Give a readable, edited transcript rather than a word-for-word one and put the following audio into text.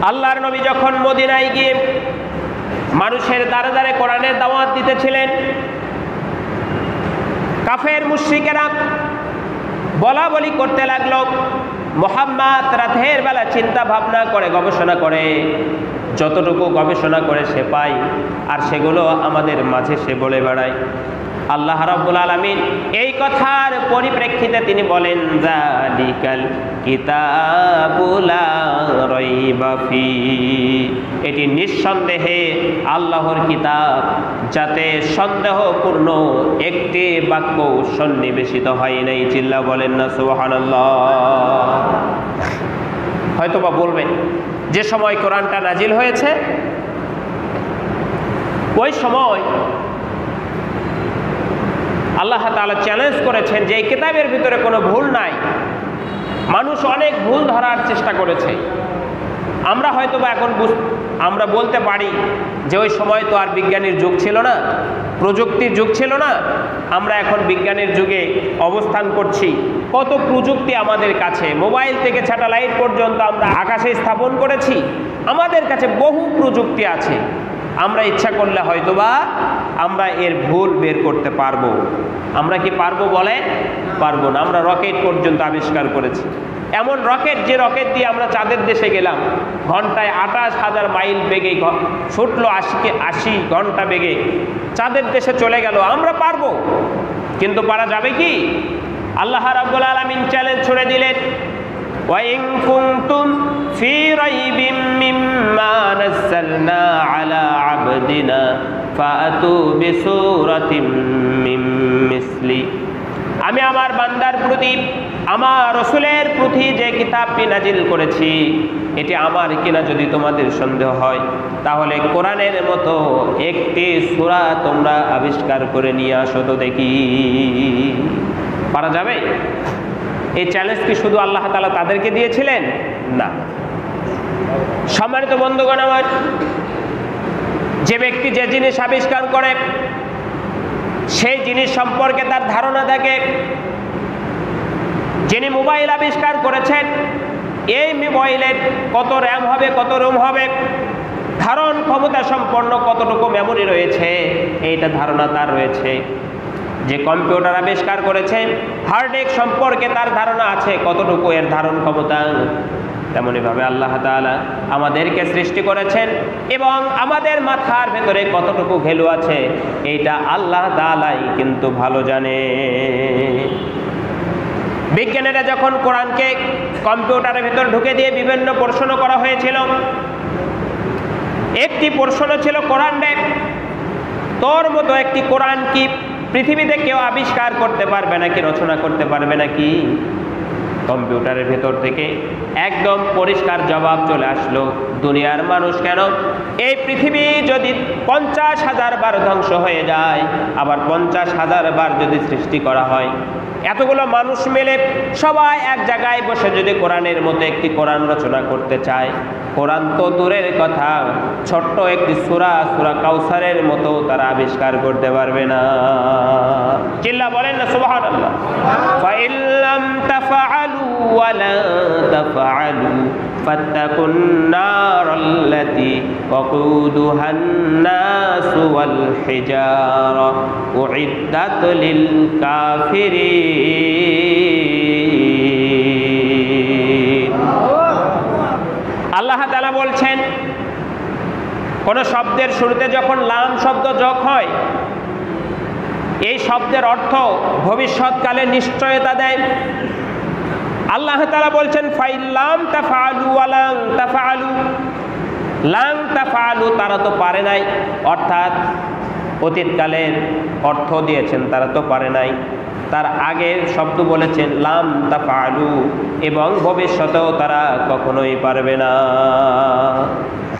আল্লাহর নবী যখন মদিনায় গিয়ে মানুষের দ্বারে দ্বারে কোরআনের দাওয়াত দিতেছিলেন, কাফের মুশরিকেরা বলা বলি করতে লাগলো, মুহাম্মদ রাতের বেলা চিন্তা ভাবনা করে গবেষণা করে, যতটুকু গবেষণা করে সে পায় আর সেগুলো আমাদের মাঝে সে বলে বেড়ায়। আল্লাহ রাব্বুল আলামিন এই কথার পরিপ্রেক্ষিতে তিনি বলেন, যালিকাল কিতাবু লা রাইবা ফি, এটি নিঃসন্দেহে আল্লাহর কিতাব, যাতে সন্দেহপূর্ণ একটি বাক্য সন্নিবেশিত হয় নাই। চিল্লা বলেন না সুবহানাল্লাহ। হয়তোবা বলবেন যে সময় কোরআনটা নাজিল হয়েছে ওই সময় আল্লাহ তাআলা চ্যালেঞ্জ করেছেন যে এই কিতাবের ভিতরে কোনো ভুল নাই, মানুষ অনেক ভুল ধরার চেষ্টা করেছে। আমরা হয়তোবা এখন আমরা বলতে পারি যে ওই সময় তো আর বিজ্ঞানের যুগ ছিল না, প্রযুক্তির যুগ ছিল না, আমরা এখন বিজ্ঞানের যুগে অবস্থান করছি। কত প্রযুক্তি আমাদের কাছে, মোবাইল থেকে স্যাটেলাইট পর্যন্ত আমরা আকাশে স্থাপন করেছি, আমাদের কাছে বহু প্রযুক্তি আছে। আমরা ইচ্ছা করলে হয়তোবা আমরা এর ভুল বের করতে পারবো। আমরা কি পারবো বলে? পারবো না। আমরা রকেট পর্যন্ত আবিষ্কার করেছি, এমন রকেট যে রকেট দিয়ে আমরা চাঁদের দেশে গেলাম, ঘন্টায় 28,000 মাইল বেগে ছুটলো, 80 ঘন্টা বেগে চাঁদের দেশে চলে গেল। আমরা পারবো, কিন্তু পারা যাবে কি? আল্লাহ রাব্বুল আলামিন চ্যালেঞ্জ ছুড়ে দিলেন, وَإِن كُنتُمْ فِي رَيْبٍ مِّمَّا نَزَّلْنَا عَلَى عَبْدِنَا فَأْتُوا بِسُورَةٍ مِّن مِّثْلِهِ, আমি আমার বান্দার প্রতি, আমার রাসূলের প্রতি যে কিতাবটি নাজিল করেছি এটি আমার কিনা যদি তোমাদের সন্দেহ হয়, তাহলে কোরআনের মতো একটি সূরা তোমরা আবিষ্কার করে নিয়ে আসো তো দেখি। পারা যাবে? এই চ্যালেঞ্জ কি শুধু আল্লাহ তাআলা তাদেরকে দিয়েছিলেন? না। সম্মানিত বন্ধুগণ আমার, যে ব্যক্তি যে জিনিস আবিষ্কার করে সেই জিনিস সম্পর্কে তার ধারণা থাকে। যিনি মোবাইল আবিষ্কার করেছেন, এই মোবাইলের কত র্যাম হবে, কত রোম হবে, ধারণ ক্ষমতা সম্পন্ন কতটুকু মেমোরি রয়েছে, এইটা ধারণা তার রয়েছে। যে কম্পিউটার আবিষ্কার করেছে, হার্ড ডিস্ক সম্পর্কে তার ধারণা আছে কতটুকু এর ধারণ ক্ষমতা। তেমনিভাবে আল্লাহ তাআলা আমাদেরকে সৃষ্টি করেছেন এবং আমাদের মাথার ভেতরে কতটুকু ভ্যালু আছে এইটা আল্লাহ তাআলাই কিন্তু ভালো জানে। বিজ্ঞানীরা যখন কোরআনকে কম্পিউটারের ভেতর ঢুকে দিয়ে বিভিন্ন প্রশ্ন করা হয়েছিল, একটি প্রশ্ন ছিল কোরআন রে, তোর মতো একটি কোরআন কি পৃথিবীতে কেউ আবিষ্কার করতে পারবে নাকি, রচনা করতে পারবে নাকি? কম্পিউটারের ভেতর থেকে একদম পরিষ্কার জবাব চলে আসলো, দুনিয়ার মানুষ কেন, এই পৃথিবী যদি 50,000 বার ধ্বংস হয়ে যায়, আবার 50,000 বার যদি সৃষ্টি করা হয়, এতগুলো মানুষ মিলে সবাই এক জায়গায় বসে যদি কোরআনের মতো একটি কোরআন রচনা করতে চায়, কোরআন তো দূরের কথা, ছোট্ট একটি সূরা কাউসারের মতো তারা আবিষ্কার করতে পারবে না। চিল্লা বলেন না সুবহানাল্লাহ। ফাইল লাম তাফআলু ওয়া লা তাফআলু ফাত্তাকুন নারাল্লাতী ওয়াকুদুহান নাস ওয়াল হিজারা উইদ্দাত লিল কাফিরিন। আল্লাহ তাআলা বলছেন, কোন শব্দের শুরুতে যখন লাম শব্দ যোগ হয়, এই শব্দের অর্থ ভবিষ্যৎকালে নিশ্চয়তা দেয়। আল্লাহ তাআলা বলছেন, ফাইল্লাম তাফআলু ওয়া লান তাফআলু, লান তাফআলু তারা তো পারে নাই, অর্থাৎ অতীতকালের অর্থ দিয়েছেন তারা তো পারে নাই। তার আগের শব্দ বলেছেন লাম তাফআলু, এবং ভবিষ্যতেও তারা কখনোই পারবে না।